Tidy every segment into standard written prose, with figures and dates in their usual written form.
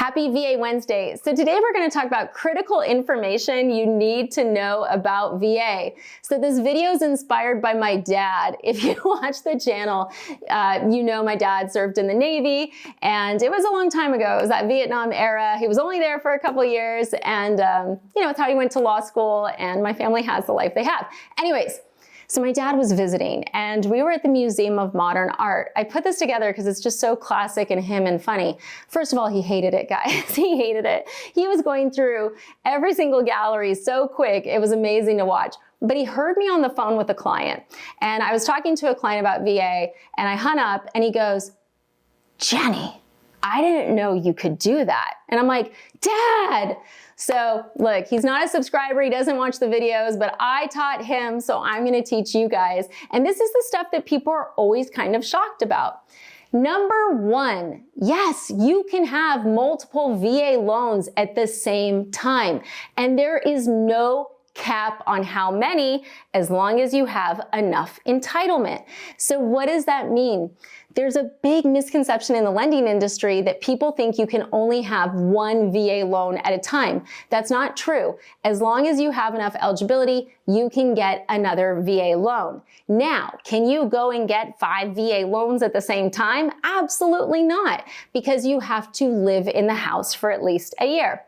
Happy VA Wednesday. So today we're going to talk about critical information you need to know about VA. So this video is inspired by my dad. If you watch the channel, you know my dad served in the Navy, and it was a long time ago. It was that Vietnam era. He was only there for a couple years, and it's how he went to law school, and my family has the life they have. Anyways, so my dad was visiting and we were at the Museum of Modern Art. I put this together because it's just so classic and him and funny. First of all, he hated it, guys. He hated it. He was going through every single gallery so quick. It was amazing to watch. But he heard me on the phone with a client, and I was talking to a client about VA, and I hung up and he goes, "Jenny, I didn't know you could do that." And I'm like, "Dad." So look, he's not a subscriber, he doesn't watch the videos, but I taught him, so I'm gonna teach you guys. And this is the stuff that people are always kind of shocked about. Number one, yes, you can have multiple VA loans at the same time, and there is no cap on how many, as long as you have enough entitlement. So what does that mean? There's a big misconception in the lending industry that people think you can only have one VA loan at a time. That's not true. As long as you have enough eligibility, you can get another VA loan. Now, can you go and get 5 VA loans at the same time? Absolutely not, because you have to live in the house for at least a year.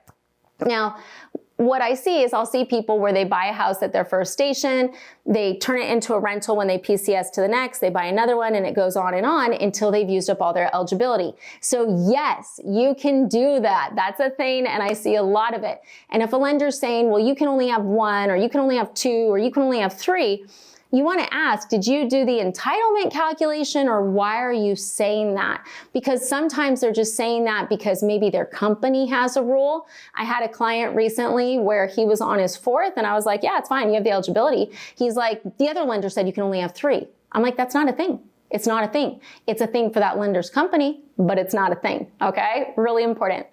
Now, what I see is I'll see people where they buy a house at their first station, they turn it into a rental when they PCS to the next, they buy another one, and it goes on until they've used up all their eligibility. So yes, you can do that. That's a thing, and I see a lot of it. And if a lender's saying, well, you can only have 1, or you can only have 2, or you can only have 3, you want to ask, did you do the entitlement calculation, or why are you saying that? Because sometimes they're just saying that because maybe their company has a rule. I had a client recently where he was on his 4th, and I was like, yeah, it's fine, you have the eligibility. He's like, the other lender said you can only have 3. I'm like, that's not a thing. It's not a thing. It's a thing for that lender's company, but it's not a thing, okay? Really important.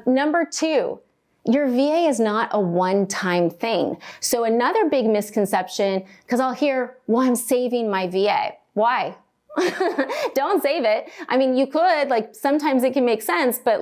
Number 2, your VA is not a one-time thing. So another big misconception, because I'll hear, well, I'm saving my VA. Why? Don't save it. I mean, you could, sometimes it can make sense, but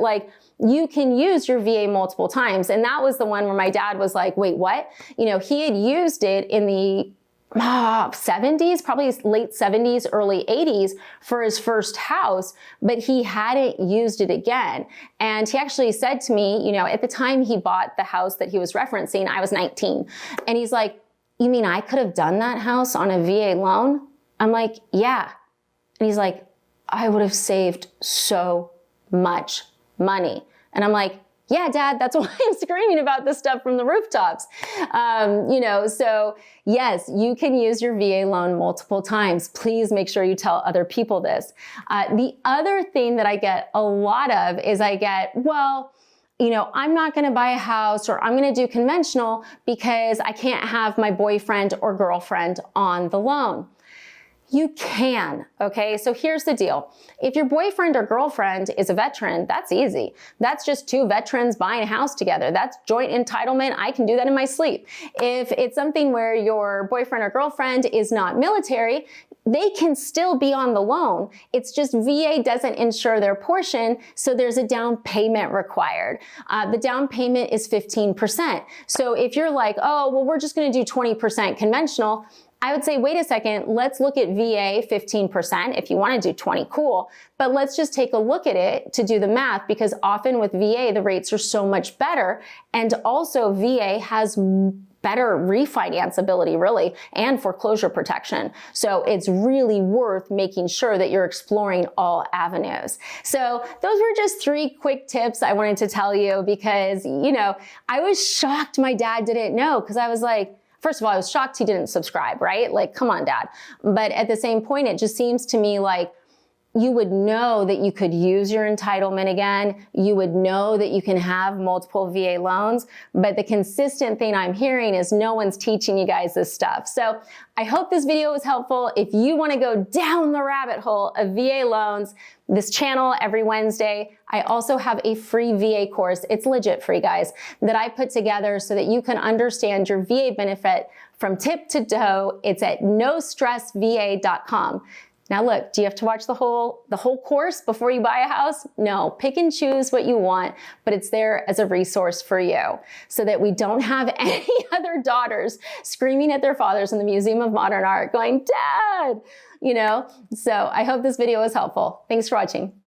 you can use your VA multiple times. And that was the one where my dad was like, wait, what? He had used it in the 70s, probably late 70s, early 80s for his first house, but he hadn't used it again. And he actually said to me, at the time he bought the house that he was referencing, I was 19. And he's like, you mean I could have done that house on a VA loan? I'm like, yeah. And he's like, I would have saved so much money. And I'm like, yeah, Dad, that's why I'm screaming about this stuff from the rooftops. So yes, you can use your VA loan multiple times. Please make sure you tell other people this. The other thing that I get a lot of is I'm not going to buy a house, or I'm going to do conventional because I can't have my boyfriend or girlfriend on the loan. You can, okay? So here's the deal. If your boyfriend or girlfriend is a veteran, that's easy. That's just 2 veterans buying a house together. That's joint entitlement. I can do that in my sleep. If it's something where your boyfriend or girlfriend is not military, they can still be on the loan. It's just VA doesn't insure their portion, so there's a down payment required. The down payment is 15%. So if you're like, oh, well, we're just gonna do 20% conventional, I would say, wait a second, let's look at VA 15%. If you want to do 20, cool. But let's just take a look at it to do the math, because often with VA, the rates are so much better. And also VA has better refinanceability, really, and foreclosure protection. So it's really worth making sure that you're exploring all avenues. So those were just 3 quick tips I wanted to tell you, because, I was shocked my dad didn't know, because I was like, first of all, I was shocked he didn't subscribe, right? Come on, Dad. But at the same point, it just seems to me like you would know that you could use your entitlement again. You would know that you can have multiple VA loans. But the consistent thing I'm hearing is no one's teaching you guys this stuff. So I hope this video was helpful. If you want to go down the rabbit hole of VA loans, this channel every Wednesday, I also have a free VA course. It's legit free, guys, that I put together so that you can understand your VA benefit from tip to toe. It's at nostressva.com. Now look, do you have to watch the whole course before you buy a house? No, pick and choose what you want, but it's there as a resource for you so that we don't have any other daughters screaming at their fathers in the Museum of Modern Art going, Dad, you know? So I hope this video was helpful. Thanks for watching.